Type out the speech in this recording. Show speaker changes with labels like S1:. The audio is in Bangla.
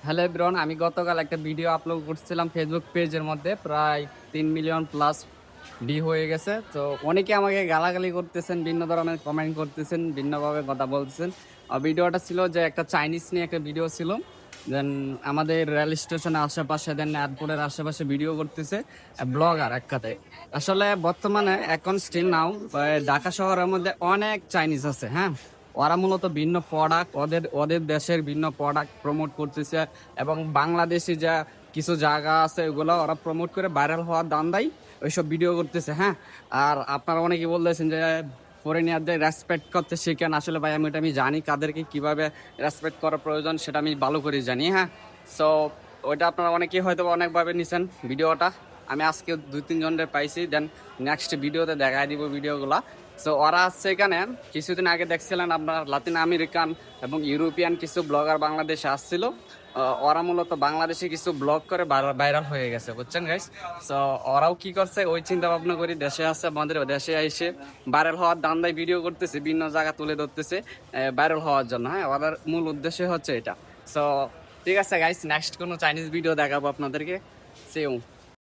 S1: হ্যালো এভরিওয়ান, আমি গতকাল একটা ভিডিও আপলোড করছিলাম ফেসবুক পেজের মধ্যে, প্রায় 3 মিলিয়ন প্লাস হয়ে গেছে। তো অনেকে আমাকে গালাগালি করতেছেন, ভিন্ন ধরনের কমেন্ট করতেছেন, ভিন্নভাবে কথা বলতেছেন। ভিডিওটা ছিল যে একটা চাইনিজ নিয়ে একটা ভিডিও ছিল। দেন আমাদের রেল স্টেশনের আশেপাশে, দেন এয়ারপোর্টের আশেপাশে ভিডিও করতেছে ব্লগার এক কথায়। আসলে বর্তমানে এখন স্টিল নাও ঢাকা শহরের মধ্যে অনেক চাইনিজ আছে, হ্যাঁ। ওরা মূলত ভিন্ন প্রোডাক্ট, ওদের ওদের দেশের ভিন্ন প্রোডাক্ট প্রমোট করতেছে, এবং বাংলাদেশি যা কিছু জায়গা আছে ওগুলো ওরা প্রমোট করে ভাইরাল হওয়ার ধান্দায় ওইসব ভিডিও করতেছে, হ্যাঁ। আর আপনারা অনেকে বলতেছেন যে ফরেনিয়ারদের রেসপেক্ট করতে শিখেন। আসলে ভাই আমি জানি কাদেরকে কিভাবে রেসপেক্ট করা প্রয়োজন, সেটা আমি ভালো করে জানি, হ্যাঁ। সো ওইটা আপনারা অনেকেই হয়তো অনেকভাবে নিছেন ভিডিওটা। আমি আজকে 2-3 জনের পাইছি, দেন নেক্সট ভিডিওতে দেখাই দিব ভিডিওগুলা। সো ওরা হচ্ছে এখানে কিছুদিন আগে দেখছিলেন আপনার লাতিন আমেরিকান এবং ইউরোপিয়ান কিছু ব্লগার বাংলাদেশে আসছিল। ওরা মূলত বাংলাদেশে কিছু ব্লগ করে ভাইরাল হয়ে গেছে, বুঝছেন গাইস। সো ওরাও কি করছে, ওই চিন্তা ভাবনা করি দেশে আসছে, আমাদের দেশে এসে ভাইরাল হওয়ার দান্দায় ভিডিও করতেছে, বিভিন্ন জায়গা তুলে ধরতেছে ভাইরাল হওয়ার জন্য, হ্যাঁ। ওদের মূল উদ্দেশ্য হচ্ছে এটা। সো ঠিক আছে গাইস, নেক্সট কোনো চাইনিজ ভিডিও দেখাবো আপনাদেরকে। সেও